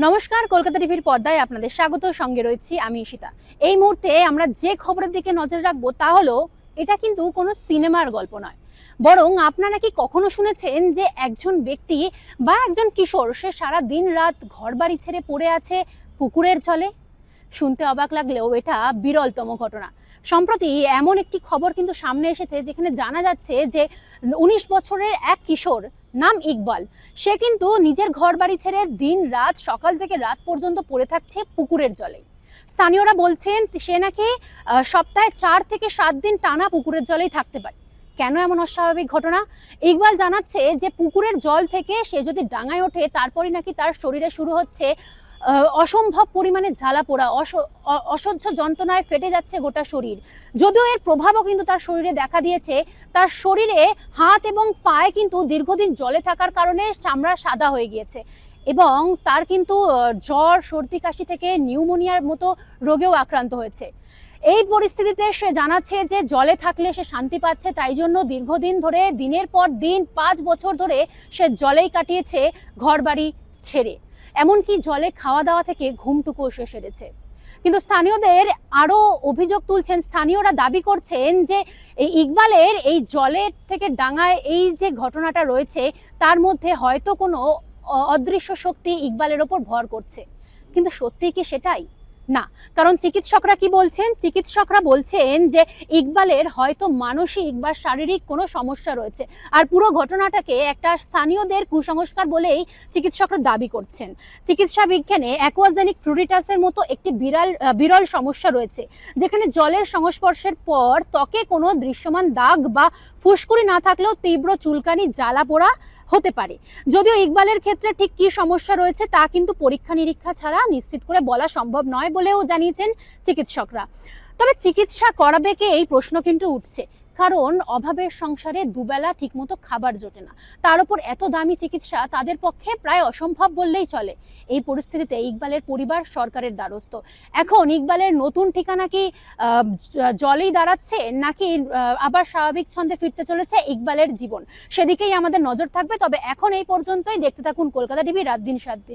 নমস্কার, কলকাতা টিভির পর্দায় আপনাদের স্বাগত। সঙ্গে রয়েছি আমি ঈশিতা। এই মুহূর্তে আমরা যে খবরের দিকে নজর রাখবো তা হলো, এটা কিন্তু কোনো সিনেমার গল্প নয়, বরং আপনারা কি কখনো শুনেছেন যে একজন ব্যক্তি বা একজন কিশোর সে সারা দিন রাত ঘর বাড়ি ছেড়ে পড়ে আছে পুকুরের জলে? শুনতে অবাক লাগলেও এটা বিরলতম ঘটনা। সম্প্রতি এমন একটি খবর কিন্তু সামনে এসেছে যেখানে জানা যাচ্ছে যে ১৯ বছরের এক কিশোর, নাম ইকবাল, সে কিন্তু নিজের ঘর বাড়ি ছেড়ে দিন রাত সকাল থেকে রাত পর্যন্ত পড়ে থাকছে পুকুরের জলে। স্থানীয়রা বলছেন সে নাকি সপ্তাহে ৪ থেকে ৭ দিন টানা পুকুরের জলেই থাকতে পারে। কেন এমন অস্বাভাবিক ঘটনা? ইকবাল জানাচ্ছে যে পুকুরের জল থেকে সে যদি ডাঙায় ওঠে তারপরে নাকি তার শরীরে শুরু হচ্ছে অসম্ভব পরিমাণে জ্বালা পোড়া, অসহ্য যন্ত্রণায় ফেটে যাচ্ছে গোটা শরীর। যদিও এর প্রভাবও কিন্তু তার শরীরে দেখা দিয়েছে। তার শরীরে হাত এবং পায়ে কিন্তু দীর্ঘদিন জলে থাকার কারণে চামড়া সাদা হয়ে গিয়েছে এবং তার কিন্তু জ্বর, সর্দি, কাশি থেকে নিউমোনিয়ার মতো রোগেও আক্রান্ত হয়েছে। এই পরিস্থিতিতে সে জানাচ্ছে যে জলে থাকলে সে শান্তি পাচ্ছে, তাই জন্য দীর্ঘদিন ধরে দিনের পর দিন ৫ বছর ধরে সে জলেই কাটিয়েছে ঘরবাড়ি ছেড়ে। এমনকি জলে খাওয়া দাওয়া থেকে ঘুমটুকুও সে সেরেছে। কিন্তু স্থানীয়দের আরো অভিযোগ তুলছেন, স্থানীয়রা দাবি করছেন যে এই ইকবালের এই জলের থেকে ডাঙায় এই যে ঘটনাটা রয়েছে তার মধ্যে হয়তো কোনো অদৃশ্য শক্তি ইকবালের ওপর ভর করছে। কিন্তু সত্যি কি সেটাই? না, কারণ চিকিৎসকরা কি বলছেন? চিকিৎসকরা বলছেন যে ইকবালের হয়তো মানসিক বা শারীরিক কোনো সমস্যা রয়েছে, আর পুরো ঘটনাটাকে একটা স্থানীয়দের কুসংস্কার বলেই চিকিৎসকরা দাবি করছেন। চিকিৎসা বিজ্ঞানে অ্যাকুয়াজেনিক প্লুরিটাসের মতো একটি বিরল সমস্যা রয়েছে, যেখানে জলের সংস্পর্শের পর ত্বকে কোনো দৃশ্যমান দাগ বা ফুসকুড়ি না থাকলেও তীব্র চুলকানি, জ্বালা পোড়া হতে পারে। যদিও ইকবালের ক্ষেত্রে ঠিক কি সমস্যা রয়েছে তা কিন্তু পরীক্ষা নিরীক্ষা ছাড়া নিশ্চিত করে বলা সম্ভব নয় বলেও জানিয়েছেন চিকিৎসকরা। তবে চিকিৎসা করাবে কে, এই প্রশ্ন কিন্তু উঠছে, কারণ অভাবের সংসারে দুবেলা ঠিকমতো খাবার জোটে না, তার উপর এত দামি চিকিৎসা তাদের পক্ষে প্রায় অসম্ভব বললেই চলে। এই পরিস্থিতিতে ইকবালের পরিবার সরকারের দ্বারস্থ। এখন ইকবালের নতুন ঠিকানা কি জলেই দাঁড়াচ্ছে, নাকি আবার স্বাভাবিক ছন্দে ফিরতে চলেছে ইকবালের জীবন, সেদিকেই আমাদের নজর থাকবে। তবে এখন এই পর্যন্তই। দেখতে থাকুন কলকাতা টিভি রাত দিন ৭ দিন।